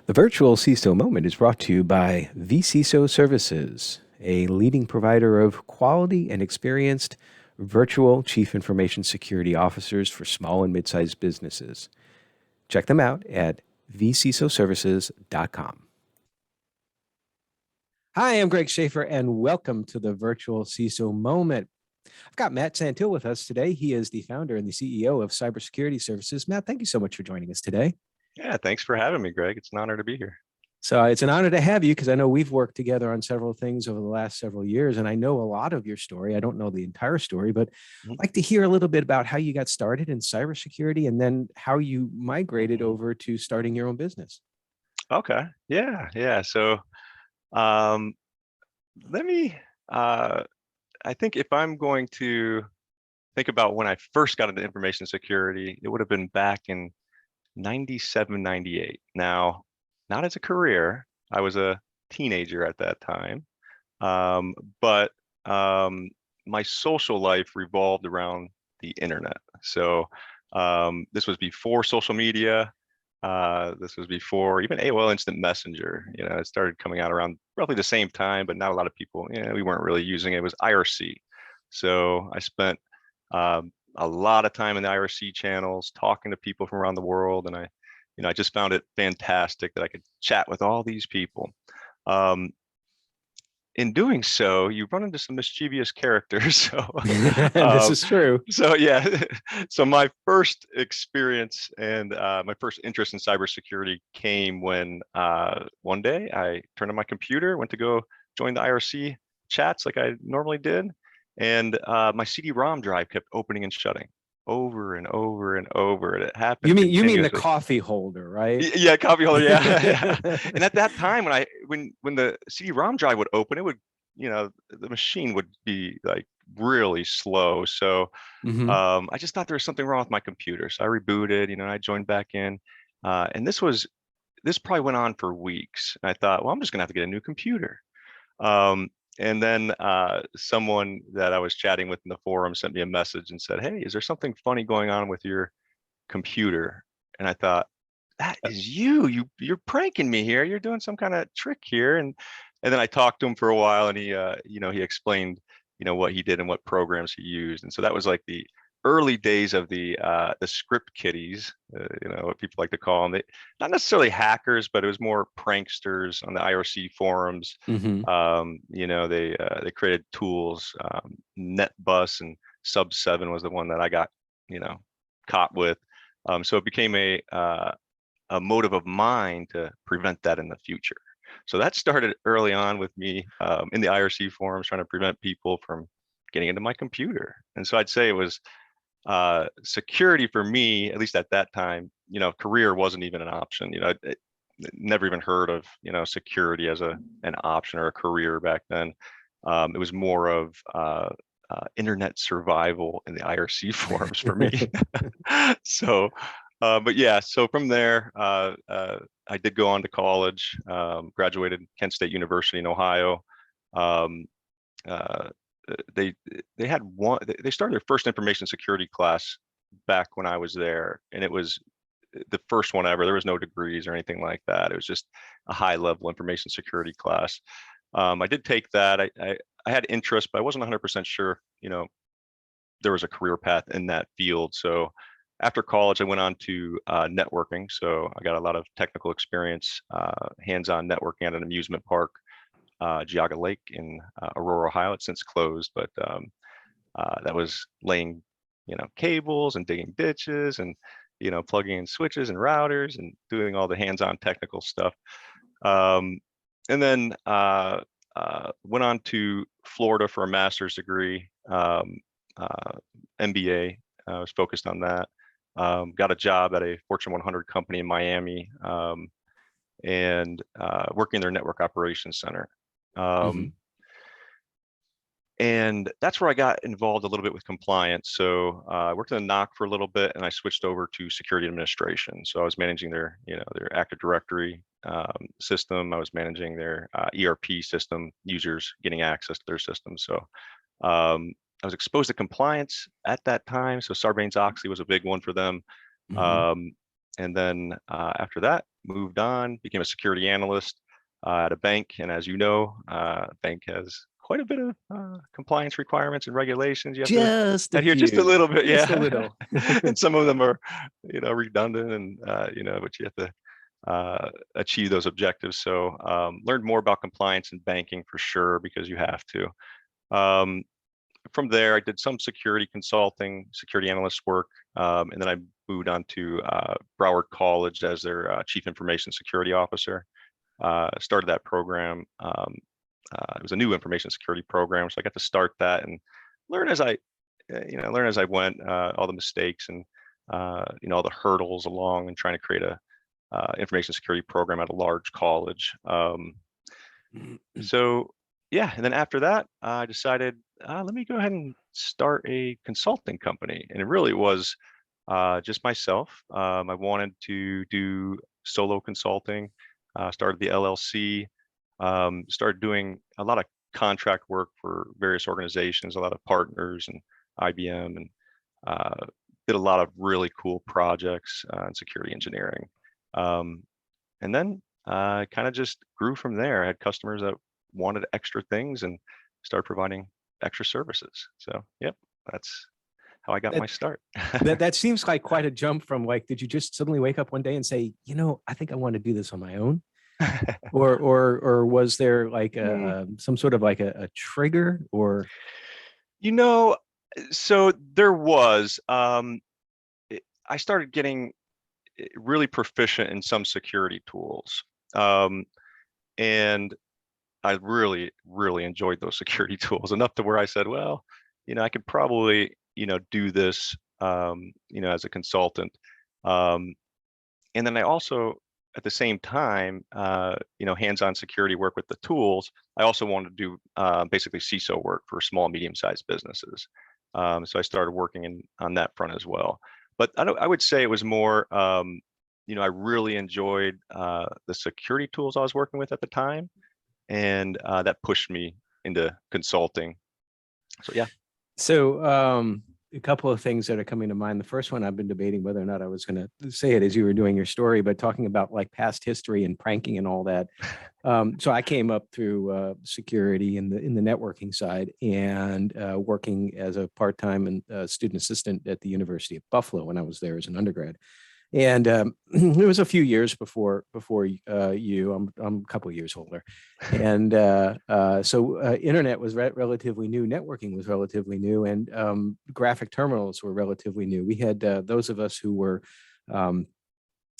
The virtual CISO moment is brought to you by vCISO Services, a leading provider of quality and experienced virtual chief information security officers for small and mid-sized businesses. Check them out at vcisoservices.com. Hi, I'm Greg Schaefer, and welcome to the virtual CISO moment. I've got Matt Santill with us today. He is the founder and the CEO of Cybersecurity Services. Matt, thank you so much for joining us today. Yeah, thanks for having me, Greg. It's an honor to be here. So it's an honor to have you because I know we've worked together on several things over the last several years, and I know a lot of your story. I don't know the entire story, but I'd like to hear a little bit about how you got started in cybersecurity and then how you migrated over to starting your own business. Okay. Yeah. So let me, I think if I'm going to think about when I first got into information security, it would have been back in 97, 98. Now, not as a career, I was a teenager at that time, but my social life revolved around the internet. So this was before social media. This was before even AOL Instant Messenger. It started coming out around roughly the same time, but not a lot of people, we weren't really using it. It was IRC. So I spent a lot of time in the IRC channels, talking to people from around the world, and I just found it fantastic that I could chat with all these people. In doing so, you run into some mischievous characters. So This is true. So yeah, so my first experience and my first interest in cybersecurity came when one day I turned on my computer, went to go join the IRC chats like I normally did, and my CD-ROM drive kept opening and shutting over and over and over. And it happened. You mean the coffee holder, right? Yeah, coffee holder. Yeah. And at that time, when the CD-ROM drive would open, it would, the machine would be like really slow. So I just thought there was something wrong with my computer. So I rebooted, I joined back in, and this probably went on for weeks. And I thought, well, I'm just gonna have to get a new computer. And then someone that I was chatting with in the forum sent me a message and said, "Hey, is there something funny going on with your computer?" And I thought, that is you're pranking me here. You're doing some kind of trick here. And then I talked to him for a while, and he explained, what he did and what programs he used. And so that was like the early days of the script kiddies, what people like to call them. Not necessarily hackers, but it was more pranksters on the IRC forums. They created tools. NetBus and Sub7 was the one that I got, caught with. So it became a motive of mine to prevent that in the future. So that started early on with me in the IRC forums, trying to prevent people from getting into my computer. And so I'd say it was security for me, at least at that time. Career wasn't even an option. I never even heard of security as an option or a career back then. It was more of internet survival in the IRC forums for me. So, but yeah, so from there, I did go on to college, graduated Kent State University in Ohio. They started their first information security class back when I was there, and it was the first one ever. There was no degrees or anything like that. It was just a high level information security class. I did take that. I had interest, but I wasn't 100% sure, there was a career path in that field. So after college, I went on to networking. So I got a lot of technical experience, hands-on networking at an amusement park, Geauga Lake in Aurora, Ohio. It's since closed, but that was laying, cables and digging ditches and, plugging in switches and routers and doing all the hands-on technical stuff. And then went on to Florida for a master's degree, MBA. I was focused on that. Got a job at a Fortune 100 company in Miami, and working in their network operations center. And that's where I got involved a little bit with compliance. So I worked in the NOC for a little bit, and I switched over to security administration. So I was managing their Active Directory system. I was managing their ERP system, users getting access to their system. So I was exposed to compliance at that time. So Sarbanes-Oxley was a big one for them. And then after that, moved on, became a security analyst at a bank. And as you know, bank has quite a bit of compliance requirements and regulations. You have to Just a adhere just a few, little bit, just a yeah. little. And some of them are, redundant, and but you have to achieve those objectives. So learned more about compliance and banking for sure, because you have to. From there, I did some security consulting, security analyst work, and then I moved on to Broward College as their chief information security officer. Started that program. It was a new information security program, so I got to start that and learn as I, learn as I went, all the mistakes and all the hurdles along and trying to create a information security program at a large college. So yeah, and then after that, I decided, let me go ahead and start a consulting company. And it really was just myself. I wanted to do solo consulting, started the LLC, started doing a lot of contract work for various organizations, a lot of partners and IBM, and did a lot of really cool projects in security engineering. And then kind of just grew from there. I had customers that wanted extra things and started providing extra services. So, yep, that's how I got my start. That seems like quite a jump from, like, did you just suddenly wake up one day and say, I think I want to do this on my own? or was there like some sort of like a trigger, or? So there was, I started getting really proficient in some security tools. And I really, really enjoyed those security tools enough to where I said, well, I could probably, do this, as a consultant. And then I also, at the same time, hands-on security work with the tools. I also wanted to do basically CISO work for small, medium-sized businesses. So I started working on that front as well. But I would say it was more, I really enjoyed the security tools I was working with at the time, and that pushed me into consulting. So yeah. So a couple of things that are coming to mind. The first one, I've been debating whether or not I was going to say it as you were doing your story, but talking about like past history and pranking and all that. So I came up through security in the networking side, and working as a part-time and student assistant at the University of Buffalo when I was there as an undergrad. And it was a few years before you. I'm a couple of years older, and so internet was relatively new, networking was relatively new, and graphic terminals were relatively new. We had those of us who were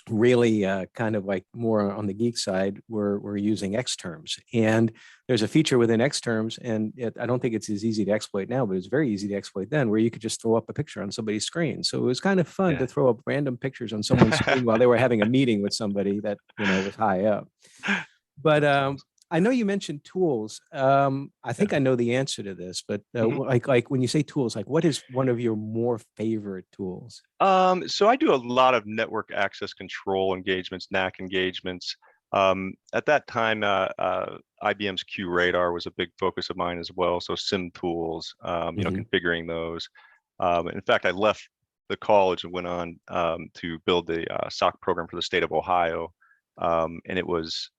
really kind of like more on the geek side were using Xterms. And there's a feature within Xterms, and I don't think it's as easy to exploit now, but it's very easy to exploit then, where you could just throw up a picture on somebody's screen. So it was kind of fun to throw up random pictures on someone's screen while they were having a meeting with somebody that was high up. But I know you mentioned tools. I think I know the answer to this, but like when you say tools, like what is one of your more favorite tools? So I do a lot of network access control engagements, NAC engagements. At that time, IBM's QRadar was a big focus of mine as well. So SIM tools, configuring those. In fact, I left the college and went on to build the SOC program for the state of Ohio. And it was,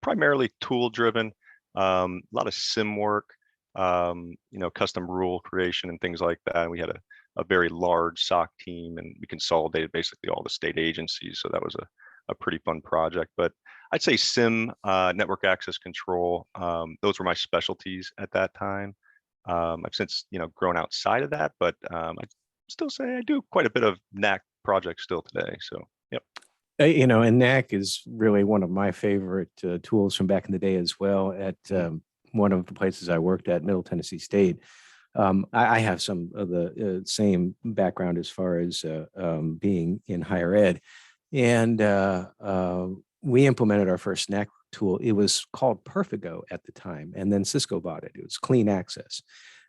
primarily tool driven, a lot of SIM work, custom rule creation and things like that. And we had a very large SOC team, and we consolidated basically all the state agencies. So that was a pretty fun project. But I'd say SIM, network access control, those were my specialties at that time. I've since, grown outside of that, but I'd still say I do quite a bit of NAC projects still today. So, yep. And NAC is really one of my favorite tools from back in the day as well. At one of the places I worked at, Middle Tennessee State, I have some of the same background as far as being in higher ed. And we implemented our first NAC tool. It was called Perfigo at the time, and then Cisco bought it. It was Clean Access.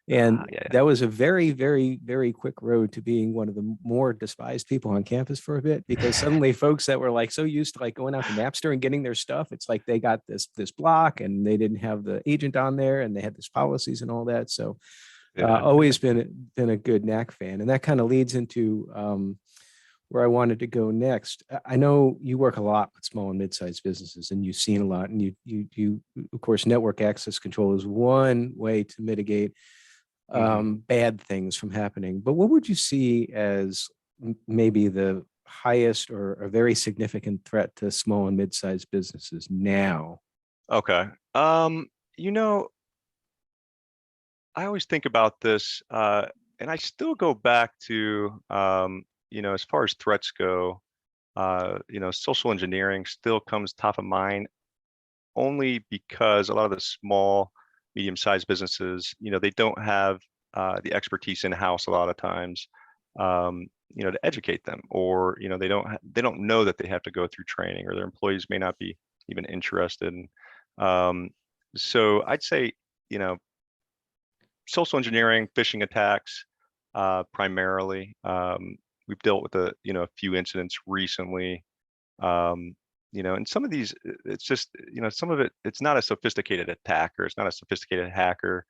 And that was a very, very, very quick road to being one of the more despised people on campus for a bit, because suddenly folks that were like so used to like going out to Napster and getting their stuff, it's like they got this block and they didn't have the agent on there, and they had this policies and all that. So always been a good NAC fan. And that kind of leads into where I wanted to go next. I know you work a lot with small and mid-sized businesses, and you've seen a lot. And you of course, network access control is one way to mitigate bad things from happening. But what would you see as maybe the highest or a very significant threat to small and mid-sized businesses now? Okay. You know, I always think about this, and I still go back to, as far as threats go, social engineering still comes top of mind only because a lot of the small, medium-sized businesses, they don't have the expertise in-house a lot of times, to educate them, or they don't know that they have to go through training, or their employees may not be even interested. Um, so I'd say, you know, social engineering, phishing attacks, primarily. We've dealt with a few incidents recently. And some of these, it's just, some of it, it's not a sophisticated attacker. It's not a sophisticated hacker,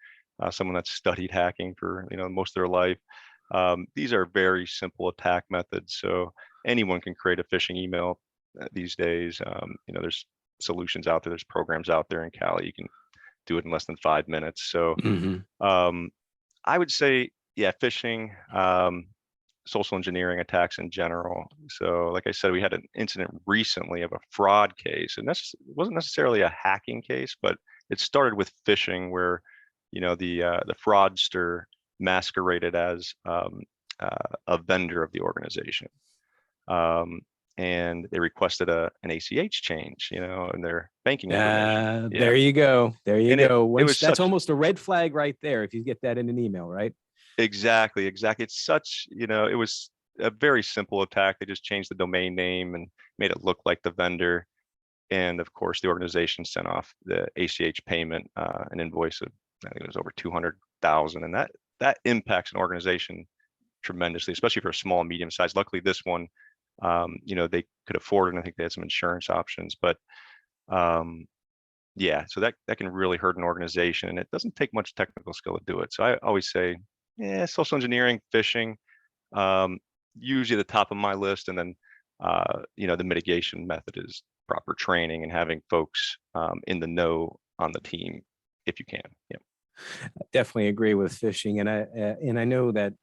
someone that's studied hacking for, most of their life. These are very simple attack methods. So anyone can create a phishing email these days. There's solutions out there. There's programs out there in Cali. You can do it in less than 5 minutes. So um, I would say, yeah, phishing, social engineering attacks in general. So like I said, we had an incident recently of a fraud case, and this wasn't necessarily a hacking case, but it started with phishing, where the fraudster masqueraded as a vendor of the organization. And they requested an ACH change, in their banking information. Yeah. There you go. There you And go. it Once was that's such almost a red flag right there if you get that in an email, right? exactly. It's such, it was a very simple attack. They just changed the domain name and made it look like the vendor. And of course, the organization sent off the ACH payment, an invoice of, I think it was over 200,000, and that impacts an organization tremendously, especially for a small and medium size. Luckily, this one, they could afford it, and I think they had some insurance options. But yeah, so that can really hurt an organization, and it doesn't take much technical skill to do it. So I always say, yeah, social engineering, phishing, usually the top of my list, and then the mitigation method is proper training and having folks in the know on the team if you can. Yeah. Definitely agree with phishing, and I know that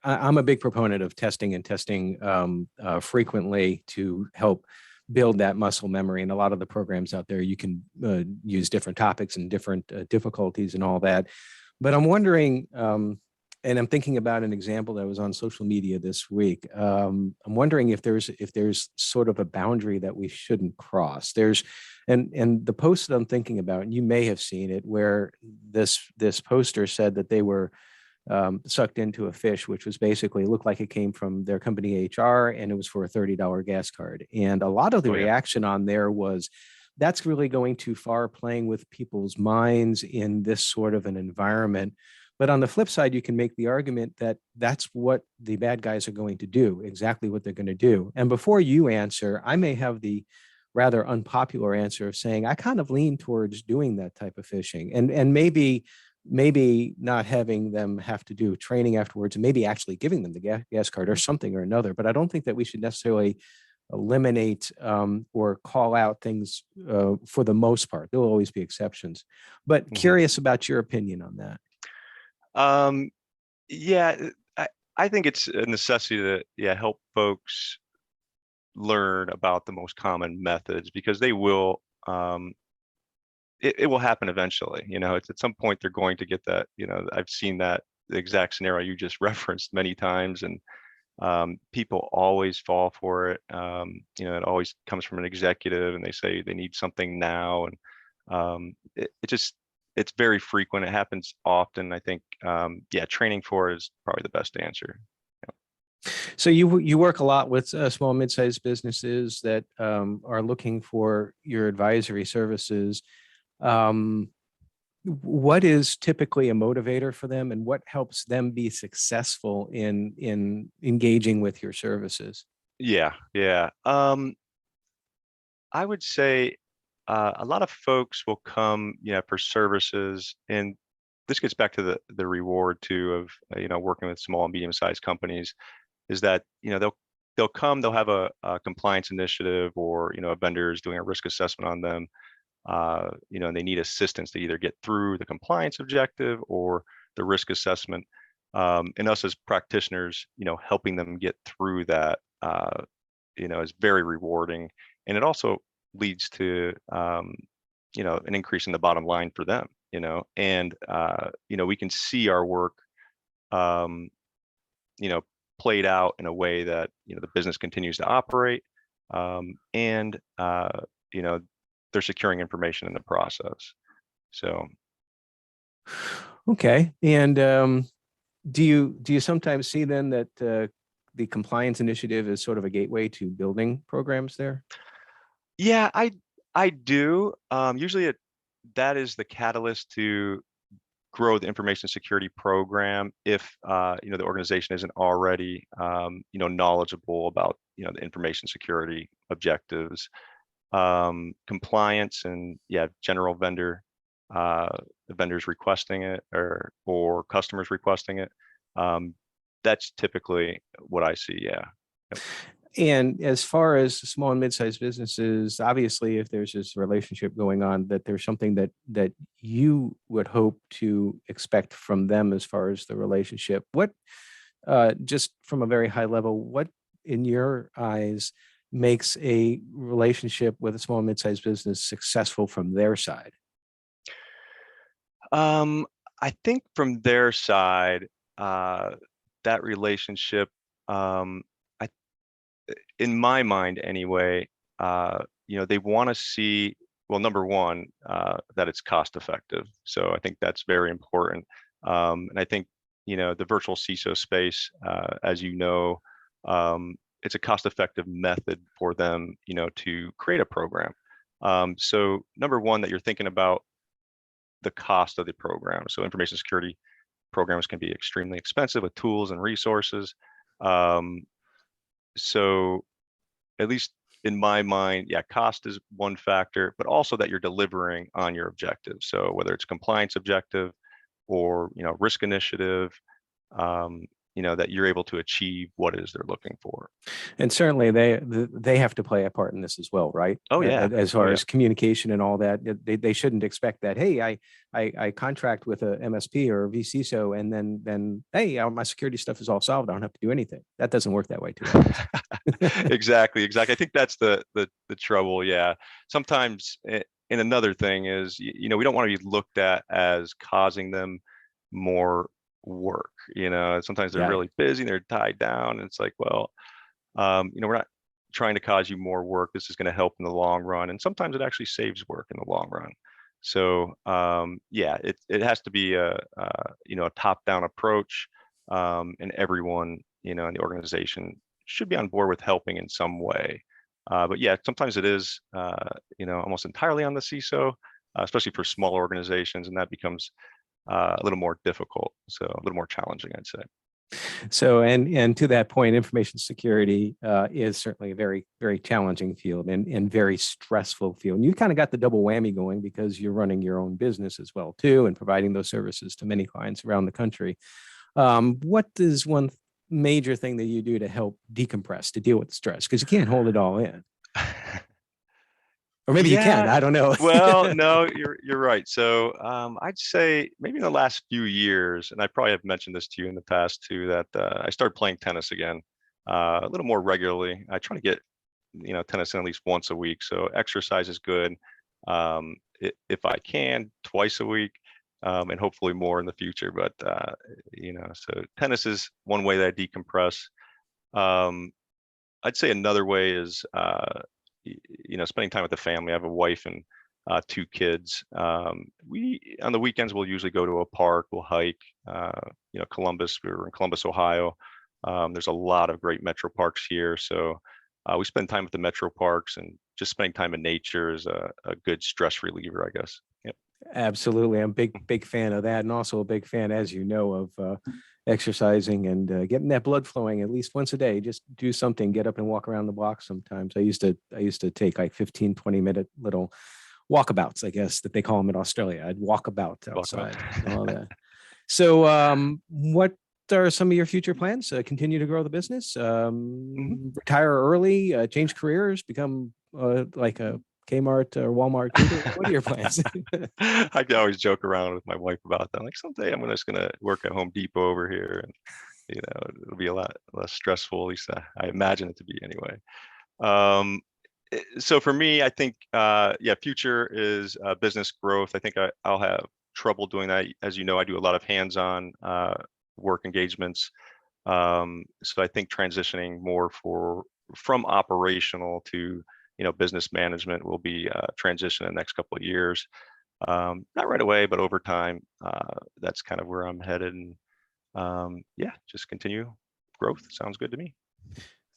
I'm a big proponent of testing and testing frequently to help build that muscle memory. And a lot of the programs out there, you can use different topics and different difficulties and all that. But I'm wondering, and I'm thinking about an example that was on social media this week. I'm wondering if there's sort of a boundary that we shouldn't cross. And the post that I'm thinking about, and you may have seen it, where this poster said that they were sucked into a fish, which was basically looked like it came from their company HR, and it was for a $30 gas card. And a lot of the reaction on there was, that's really going too far, playing with people's minds in this sort of an environment. But on the flip side, you can make the argument that that's what the bad guys are going to do, exactly what they're going to do. And before you answer, I may have the rather unpopular answer of saying, I kind of lean towards doing that type of phishing, and maybe not having them have to do training afterwards, and maybe actually giving them the gas card or something or another. But I don't think that we should necessarily eliminate or call out things for the most part. There will always be exceptions. But curious about your opinion on that. Yeah, I think it's a necessity to help folks learn about the most common methods, because they will it will happen eventually. It's at some point they're going to get that. I've seen that the exact scenario you just referenced many times, and people always fall for it. It always comes from an executive, and they say they need something now, and it's very frequent. It happens often. I think training for it is probably the best answer. So you work a lot with small and mid-sized businesses that are looking for your advisory services. What is typically a motivator for them, and what helps them be successful in engaging with your services? Yeah. I would say a lot of folks will come, for services, and this gets back to the reward too of working with small and medium-sized companies. is that, they'll come, they'll have a compliance initiative, or, a vendor is doing a risk assessment on them, and they need assistance to either get through the compliance objective or the risk assessment. And us as practitioners, helping them get through that, is very rewarding. And it also leads to, an increase in the bottom line for them, and, we can see our work, um, played out in a way that, the business continues to operate, and, they're securing information in the process. So. Okay. And do you sometimes see then that the compliance initiative is sort of a gateway to building programs there? Yeah, I do. Usually that is the catalyst to grow the information security program if, the organization isn't already, knowledgeable about, the information security objectives, compliance, and general the vendors requesting it, or customers requesting it. That's typically what I see. Yeah. Yep. And as far as small and mid-sized businesses, obviously, if there's this relationship going on, that there's something that you would hope to expect from them as far as the relationship. What, just from a very high level, what in your eyes makes a relationship with a small and mid-sized business successful from their side? I think from their side, that relationship, I, in my mind anyway, they want to see, well, number one, that it's cost effective. So I think that's very important. And I think, the virtual CISO space, as it's a cost effective method for them, to create a program. So number one, that you're thinking about the cost of the program. So information security programs can be extremely expensive with tools and resources. So at least in my mind, cost is one factor, but also that you're delivering on your objective. So whether it's compliance objective or, risk initiative, that you're able to achieve what it is they're looking for. And certainly they have to play a part in this as well, right? Oh yeah. As far as communication and all that, they shouldn't expect that. Hey, I contract with a MSP or a vCISO, and then hey, my security stuff is all solved. I don't have to do anything. That doesn't work that way too often. Exactly. I think that's the trouble. Yeah. Sometimes, and another thing is, we don't want to be looked at as causing them more work. Sometimes they're really busy, they're tied down, and it's like, well, we're not trying to cause you more work. This is going to help in the long run, and sometimes it actually saves work in the long run. So it has to be a top-down approach, and everyone in the organization should be on board with helping in some way. But sometimes it is almost entirely on the CISO, especially for smaller organizations, and that becomes a little more difficult, so a little more challenging, I'd say. So, and to that point, information security is certainly a very, very challenging field and very stressful field. And you kind of got the double whammy going because you're running your own business as well too, and providing those services to many clients around the country. What is one major thing that you do to help decompress, to deal with the stress? Because you can't hold it all in. Or maybe you can, I don't know. Well, no, you're right. So I'd say maybe in the last few years, and I probably have mentioned this to you in the past too, that I started playing tennis again a little more regularly. I try to get tennis in at least once a week. So exercise is good. If I can, twice a week, and hopefully more in the future. But so tennis is one way that I decompress. I'd say another way is spending time with the family. I have a wife and 2 kids. We on the weekends we'll usually go to a park, we'll hike. Columbus, we're in Columbus, Ohio. There's a lot of great metro parks here, so we spend time at the metro parks, and just spending time in nature is a good stress reliever, I guess. Yep. Absolutely. I'm a big fan of that, and also a big fan, as you know, of exercising and getting that blood flowing at least once a day. Just do something, get up and walk around the block sometimes. I used to take like 15, 20-minute little walkabouts, I guess that they call them in Australia. I'd walk about outside and all that. So what are some of your future plans? Continue to grow the business, retire early, change careers, become like a Kmart or Walmart greeter? What are your plans? I can always joke around with my wife about that. Like someday I'm just gonna work at Home Depot over here, and it'll be a lot less stressful. At least I imagine it to be anyway. So for me, I think yeah, future is business growth. I think I'll have trouble doing that. As you know, I do a lot of hands-on work engagements. So I think transitioning more from operational to business management will be transition in the next couple of years. Not right away, but over time. That's kind of where I'm headed. And yeah, just continue growth. Sounds good to me.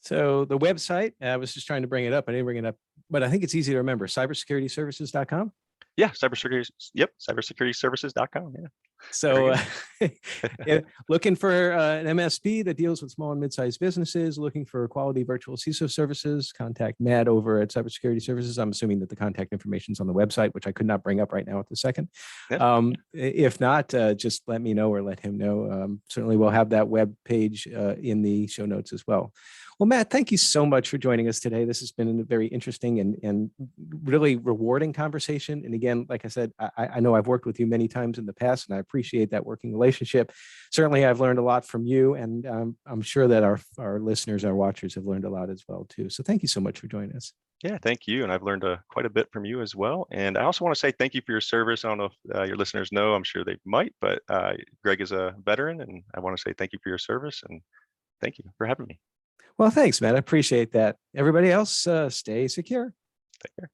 So the website, I was just trying to bring it up. I didn't bring it up, but I think it's easy to remember, cybersecurityservices.com. Yeah, cybersecurity. Yep, cybersecurityservices.com. Yeah. So looking for an MSP that deals with small and mid-sized businesses, looking for quality virtual CISO services, contact Matt over at Cybersecurity Services. I'm assuming that the contact information is on the website, which I could not bring up right now at the second. Yeah. If not, just let me know or let him know. Certainly we'll have that web page in the show notes as well. Well, Matt, thank you so much for joining us today. This has been a very interesting and really rewarding conversation. And again, like I said, I know I've worked with you many times in the past, and I appreciate that working relationship. Certainly, I've learned a lot from you, and I'm sure that our listeners, our watchers have learned a lot as well, too. So thank you so much for joining us. Yeah, thank you. And I've learned quite a bit from you as well. And I also want to say thank you for your service. I don't know if your listeners know, I'm sure they might, but Greg is a veteran, and I want to say thank you for your service, and thank you for having me. Well, thanks, Matt. I appreciate that. Everybody else, stay secure. Take care.